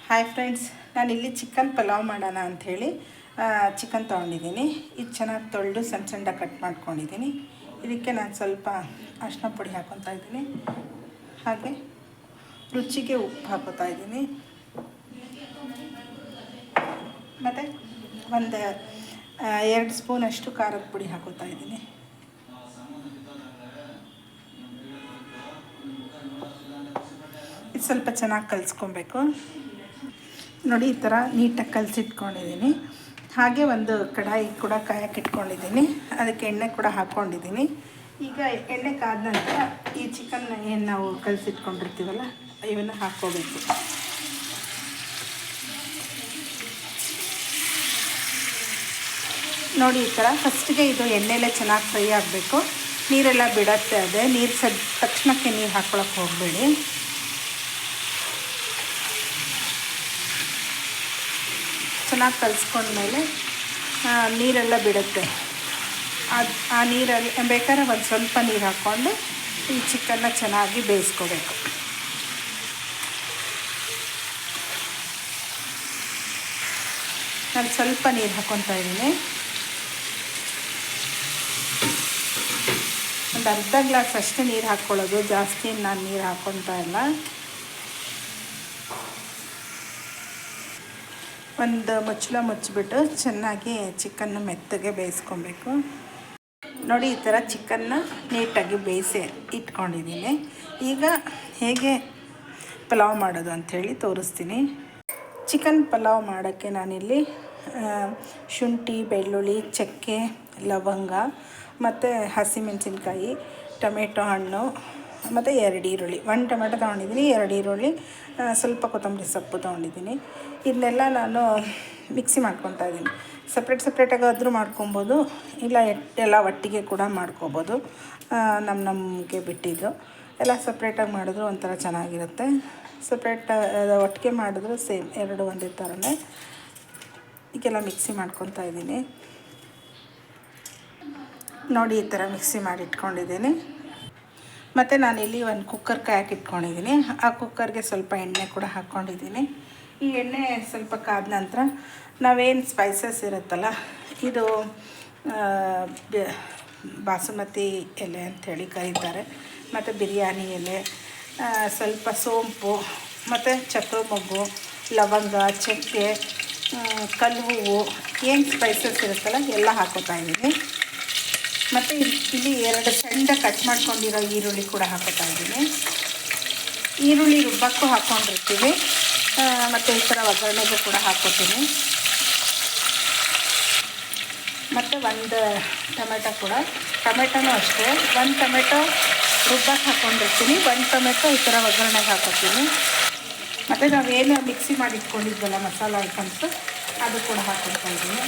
Hi friends, ನಾನಿಲ್ಲಿ chicken pulao ಮಾಡೋಣ ಅಂಥೇಳಿ ಚಿಕನ್ ತೊಗೊಂಡಿದ್ದೀನಿ. ಇದು ಚೆನ್ನಾಗಿ ತೊಳೆದು ಸಣ್ಣ ಸಣ್ಣದಾಗಿ ಕಟ್ ಮಾಡ್ಕೊಂಡಿದ್ದೀನಿ. ಇದಕ್ಕೆ ನಾನು ಸ್ವಲ್ಪ ಅರಿಶಿನ ಪುಡಿ ಹಾಕ್ಕೊತಾ ಇದ್ದೀನಿ. ಹಾಗೆ ರುಚಿಗೆ ಉಪ್ಪು ಹಾಕ್ಕೊತಾ ಇದ್ದೀನಿ. ಮತ್ತು ಒಂದು 2 ಸ್ಪೂನಷ್ಟು ಖಾರದ ಪುಡಿ ಹಾಕ್ಕೊತಾ ಇದ್ದೀನಿ. ಇದು ಸ್ವಲ್ಪ ಚೆನ್ನಾಗಿ ಕಲಿಸ್ಕೊಬೇಕು. ನೋಡಿ, ಈ ಥರ ನೀಟಾಗಿ ಕಲಸಿಟ್ಕೊಂಡಿದ್ದೀನಿ. ಹಾಗೆ ಒಂದು ಕಡಾಯಿ ಕೂಡ ಕಾಯಕ್ಕೆ ಇಟ್ಕೊಂಡಿದ್ದೀನಿ. ಅದಕ್ಕೆ ಎಣ್ಣೆ ಕೂಡ ಹಾಕ್ಕೊಂಡಿದ್ದೀನಿ. ಈಗ ಎಣ್ಣೆ ಕಾದ ನಂತರ ಈ ಚಿಕನ್ ಏನು ನಾವು ಕಲಸಿಟ್ಕೊಂಡಿರ್ತೀವಲ್ಲ ಇವನ್ನು ಹಾಕ್ಕೋಬೇಕು. ನೋಡಿ, ಈ ಥರ ಫಸ್ಟಿಗೆ ಇದು ಎಣ್ಣೆಲೇ ಚೆನ್ನಾಗಿ ಫ್ರೈ ಆಗಬೇಕು. ನೀರೆಲ್ಲ ಬಿಡತ್ತೆ. ಅದೇ ನೀರು ತಕ್ಷಣಕ್ಕೆ ನೀರು ಹಾಕ್ಕೊಳಕ್ಕೆ ಹೋಗಬೇಡಿ. ಚೆನ್ನಾಗಿ ಕಲಿಸ್ಕೊಂಡ್ಮೇಲೆ ನೀರೆಲ್ಲ ಬಿಡುತ್ತೆ. ಆ ನೀರಲ್ಲಿ ಬೇಕಾದ್ರೆ ಒಂದು ಸ್ವಲ್ಪ ನೀರು ಹಾಕ್ಕೊಂಡು ಈ ಚಿಕನ್ನ ಚೆನ್ನಾಗಿ ಬೇಯಿಸ್ಕೋಬೇಕು. ನಾನು ಸ್ವಲ್ಪ ನೀರು ಹಾಕ್ಕೊತಾ ಇದ್ದೀನಿ. ಒಂದು ಅರ್ಧ ಗ್ಲಾಸ್ ಅಷ್ಟೇ ನೀರು ಹಾಕ್ಕೊಳ್ಳೋದು, ಜಾಸ್ತಿ ನಾನು ನೀರು ಹಾಕ್ಕೊತಾ ಇಲ್ಲ. ಒಂದು ಮುಚ್ಚಳ ಮುಚ್ಚಿಬಿಟ್ಟು ಚೆನ್ನಾಗಿ ಚಿಕನ್ನ ಮೆತ್ತಗೆ ಬೇಯಿಸ್ಕೊಬೇಕು. ನೋಡಿ, ಈ ಥರ ಚಿಕನ್ನ ನೀಟಾಗಿ ಬೇಯಿಸಿ ಇಟ್ಕೊಂಡಿದ್ದೀನಿ. ಈಗ ಹೇಗೆ ಪಲಾವ್ ಮಾಡೋದು ಅಂಥೇಳಿ ತೋರಿಸ್ತೀನಿ. ಚಿಕನ್ ಪಲಾವ್ ಮಾಡೋಕ್ಕೆ ನಾನಿಲ್ಲಿ ಶುಂಠಿ, ಬೆಳ್ಳುಳ್ಳಿ, ಚಕ್ಕೆ, ಲವಂಗ ಮತ್ತು ಹಸಿಮೆಣಸಿನ್ಕಾಯಿ, ಟೊಮೆಟೊ ಹಣ್ಣು ಮತ್ತು 2 ಈರುಳ್ಳಿ, 1 ಟೊಮೆಟೊ ತೊಗೊಂಡಿದ್ದೀನಿ, 2 ಈರುಳ್ಳಿ, ಸ್ವಲ್ಪ ಕೊತ್ತಂಬರಿ ಸೊಪ್ಪು ತೊಗೊಂಡಿದ್ದೀನಿ. ಇದನ್ನೆಲ್ಲ ನಾನು ಮಿಕ್ಸಿ ಮಾಡ್ಕೊತಾ ಇದ್ದೀನಿ. ಸಪ್ರೇಟಾಗಾದರೂ ಮಾಡ್ಕೊಬೋದು, ಇಲ್ಲ ಎಲ್ಲ ಒಟ್ಟಿಗೆ ಕೂಡ ಮಾಡ್ಕೊಬೋದು. ನಮಗೆ ಬಿಟ್ಟಿದ್ದು. ಎಲ್ಲ ಸಪ್ರೇಟಾಗಿ ಮಾಡಿದ್ರು ಒಂಥರ ಚೆನ್ನಾಗಿರುತ್ತೆ. ಒಟ್ಟಿಗೆ ಮಾಡಿದ್ರು ಸೇಮ್, ಎರಡು ಒಂದೇ ಥರನೇ. ಈಗೆಲ್ಲ ಮಿಕ್ಸಿ ಮಾಡ್ಕೊತಾ ಇದ್ದೀನಿ. ನೋಡಿ, ಈ ಥರ ಮಿಕ್ಸಿ ಮಾಡಿ ಇಟ್ಕೊಂಡಿದ್ದೀನಿ. ಮತ್ತು ನಾನಿಲ್ಲಿ ಒಂದು ಕುಕ್ಕರ್ ಕಾಯಕ್ಕೆ ಇಟ್ಕೊಂಡಿದ್ದೀನಿ. ಆ ಕುಕ್ಕರ್ಗೆ ಸ್ವಲ್ಪ ಎಣ್ಣೆ ಕೂಡ ಹಾಕ್ಕೊಂಡಿದ್ದೀನಿ. ಈ ಎಣ್ಣೆ ಸ್ವಲ್ಪ ಕಾದ ನಂತರ ನಾವೇನು ಸ್ಪೈಸಸ್ ಇರುತ್ತಲ್ಲ, ಇದು ಬಾಸುಮತಿ ಎಲೆ ಅಂಥೇಳಿ ಕರೀತಾರೆ, ಮತ್ತು ಬಿರಿಯಾನಿ ಎಲೆ, ಸ್ವಲ್ಪ ಸೋಂಪು, ಮತ್ತು ಚಕ್ರ ಮೊಗ್ಗು, ಲವಂಗ, ಚಕ್ಕೆ, ಕಲ್ಲು ಹೂವು, ಏನು ಸ್ಪೈಸಸ್ ಇರುತ್ತಲ್ಲ ಎಲ್ಲ ಹಾಕ್ಕೊತಾ ಇದ್ದೀನಿ. ಮತ್ತು ಇಲ್ಲಿ 2 ಸಣ್ಣ ಕಟ್ ಮಾಡ್ಕೊಂಡಿರೋ ಈರುಳ್ಳಿ ಕೂಡ ಹಾಕ್ಕೊತಾ ಇದ್ದೀನಿ. ಈರುಳ್ಳಿ ರುಬ್ಬಕ್ಕೂ ಹಾಕ್ಕೊಂಡಿರ್ತೀವಿ, ಮತ್ತು ಈ ಥರ ಒಗ್ಗರಣೆಗೂ ಕೂಡ ಹಾಕ್ಕೊತೀನಿ. ಮತ್ತು 1 ಟೊಮೆಟೊ ಕೂಡ, ಟೊಮೆಟೊನೂ ಅಷ್ಟೇ 1 ಟೊಮೆಟೊ ರುಬ್ಬಕ್ಕೆ ಹಾಕ್ಕೊಂಡಿರ್ತೀನಿ, 1 ಟೊಮೆಟೊ ಈ ಥರ ಒಗ್ಗರಣೆಗೆ ಹಾಕ್ಕೊತೀನಿ. ಮತ್ತು ನಾವೇನು ಮಿಕ್ಸಿ ಮಾಡಿ ಇಟ್ಕೊಂಡಿದ್ವಲ್ಲ ಮಸಾಲ ಐಟಮ್ಸು, ಅದು ಕೂಡ ಹಾಕ್ಕೊಳ್ತಾ ಇದ್ದೀನಿ.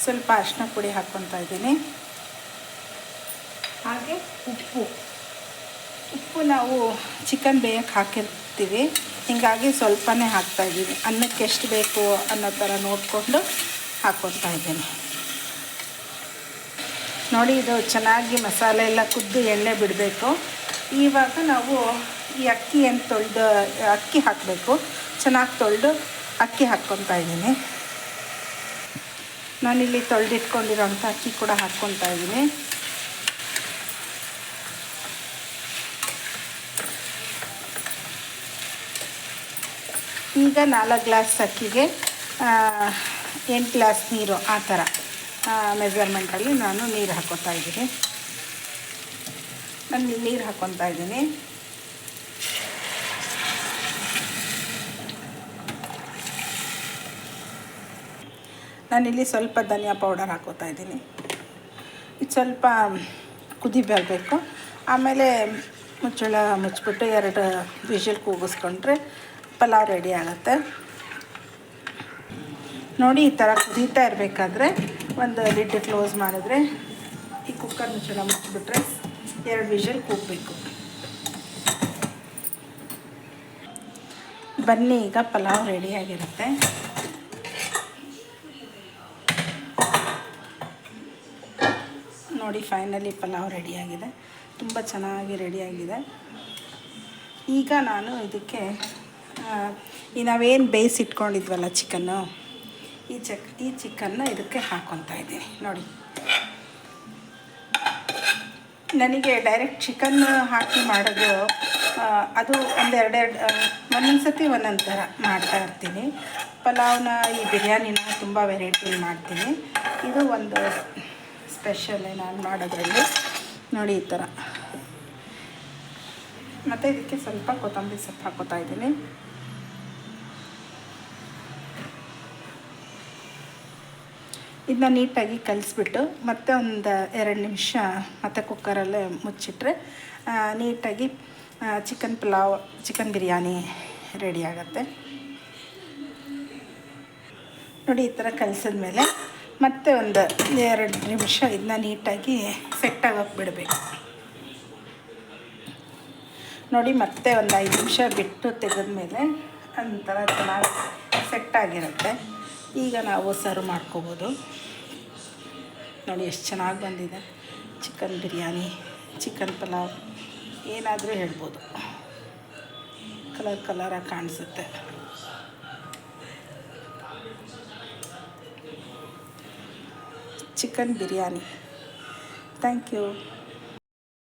ಸ್ವಲ್ಪ ಅರಿಶಿನ ಪುಡಿ ಹಾಕ್ಕೊತಾ ಇದ್ದೀನಿ. ಹಾಗೆ ಉಪ್ಪು ನಾವು ಚಿಕನ್ ಬೇಯಕ್ಕೆ ಹಾಕಿರ್ತೀವಿ, ಹೀಗಾಗಿ ಸ್ವಲ್ಪನೇ ಹಾಕ್ತಾಯಿದ್ದೀನಿ. ಅನ್ನಕ್ಕೆ ಎಷ್ಟು ಬೇಕು ಅನ್ನೋ ಥರ ನೋಡಿಕೊಂಡು ಹಾಕ್ಕೊತಾ ಇದ್ದೀನಿ. ನೋಡಿ, ಇದು ಚೆನ್ನಾಗಿ ಮಸಾಲೆ ಎಲ್ಲ ಕುದ್ದು ಎಣ್ಣೆ ಬಿಡಬೇಕು. ಇವಾಗ ನಾವು ಈ ಅಕ್ಕಿ ಏನು ತೊಳೆದು ಅಕ್ಕಿ ಹಾಕಬೇಕು. ಚೆನ್ನಾಗಿ ತೊಳೆದು ಅಕ್ಕಿ ಹಾಕ್ಕೊತಾ ಇದ್ದೀನಿ. ನಾನಿಲ್ಲಿ ತೊಳೆದಿಟ್ಕೊಂಡಿರೋಂಥ ಅಕ್ಕಿ ಕೂಡ ಹಾಕ್ಕೊತಾ ಇದ್ದೀನಿ. ಈಗ 4 ಗ್ಲಾಸ್ ಅಕ್ಕಿಗೆ 8 ಗ್ಲಾಸ್ ನೀರು, ಆ ಥರ ಮೆಜರ್ಮೆಂಟಲ್ಲಿ ನಾನು ನೀರು ಹಾಕ್ಕೊತಾ ಇದ್ದೀನಿ. ನಾನು ನೀರು ಹಾಕ್ಕೊತಾ ಇದ್ದೀನಿ. ನಾನಿಲ್ಲಿ ಸ್ವಲ್ಪ ಧನಿಯಾ ಪೌಡರ್ ಹಾಕ್ಕೊತಾ ಇದ್ದೀನಿ. ಇದು ಸ್ವಲ್ಪ ಕುದಿ ಬರಬೇಕು. ಆಮೇಲೆ ಮುಚ್ಚಳ ಮುಚ್ಚಿಬಿಟ್ಟು 2 ವಿಷಲ್ ಕೂಗಿಸ್ಕೊಂಡ್ರೆ ಪಲಾವ್ ರೆಡಿ ಆಗುತ್ತೆ. ನೋಡಿ, ಈ ಥರ ಕುದೀತಾ ಇರಬೇಕಾದ್ರೆ ಒಂದು ಲಿಡ್ ಕ್ಲೋಸ್ ಮಾಡಿದ್ರೆ, ಈ ಕುಕ್ಕರ್ ಮುಚ್ಚಳ ಮುಚ್ಚಿಬಿಟ್ರೆ 2 ವಿಷಲ್ ಕೂಗಬೇಕು. ಬನ್ನಿ, ಈಗ ಪಲಾವ್ ರೆಡಿಯಾಗಿರುತ್ತೆ. ನೋಡಿ ಫೈನಲಿ ಪಲಾವ್ ರೆಡಿಯಾಗಿದೆ, ತುಂಬ ಚೆನ್ನಾಗಿ ರೆಡಿಯಾಗಿದೆ. ಈಗ ನಾನು ಇದಕ್ಕೆ ಈ ನಾವೇನು ಬೇಯಿಸಿಟ್ಕೊಂಡಿದ್ವಲ್ಲ ಚಿಕನ್ನು, ಈ ಚಿಕನ್ನ ಇದಕ್ಕೆ ಹಾಕ್ಕೊತಾ ಇದ್ದೀನಿ. ನೋಡಿ, ನನಗೆ ಡೈರೆಕ್ಟ್ ಚಿಕನ್ ಹಾಕಿ ಮಾಡೋದು ಅದು ಒಂದೊಂದು ಸತಿ ಒಂದೊಂದು ಥರ ಮಾಡ್ತಾಯಿರ್ತೀನಿ. ಪಲಾವ್ನ ಈ ಬಿರಿಯಾನಿನ ತುಂಬ ವೆರೈಟಿಲಿ ಮಾಡ್ತೀನಿ. ಇದು ಒಂದು ಸ್ಪೆಷಲ್ಲೇ ನಾನು ಮಾಡೋದ್ರಲ್ಲಿ. ನೋಡಿ ಈ ಥರ. ಮತ್ತು ಇದಕ್ಕೆ ಸ್ವಲ್ಪ ಕೊತ್ತಂಬರಿ ಸೊಪ್ಪು ಹಾಕ್ಕೊತಾ ಇದ್ದೀನಿ. ಇದನ್ನ ನೀಟಾಗಿ ಕಲಿಸ್ಬಿಟ್ಟು ಮತ್ತೆ ಒಂದು 2 ನಿಮಿಷ ಮತ್ತೆ ಕುಕ್ಕರಲ್ಲೇ ಮುಚ್ಚಿಟ್ರೆ ನೀಟಾಗಿ ಚಿಕನ್ ಬಿರಿಯಾನಿ ರೆಡಿ ಆಗುತ್ತೆ. ನೋಡಿ, ಈ ಥರ ಕಲಿಸಿದ್ಮೇಲೆ ಮತ್ತೆ ಒಂದು 2 ನಿಮಿಷ ಇದನ್ನ ನೀಟಾಗಿ ಸೆಟ್ ಆಗೋಕ್ಕೆ ಬಿಡಬೇಕು. ನೋಡಿ, ಮತ್ತೆ ಒಂದು 5 ನಿಮಿಷ ಬಿಟ್ಟು ತೆಗೆದ್ಮೇಲೆ ಒಂಥರ ಚೆನ್ನಾಗಿ ಸೆಟ್ಟಾಗಿರುತ್ತೆ. ಈಗ ನಾವು ಸರ್ವ್ ಮಾಡ್ಕೋಬೋದು. ನೋಡಿ ಎಷ್ಟು ಚೆನ್ನಾಗಿ ಬಂದಿದೆ. ಚಿಕನ್ ಬಿರಿಯಾನಿ, ಚಿಕನ್ ಪಲಾವ್ ಏನಾದರೂ ಹೇಳ್ಬೋದು. ಕಲರಾಗಿ ಕಾಣಿಸುತ್ತೆ. ಚಿಕನ್ ಬಿರಿಯಾನಿ. Thank you.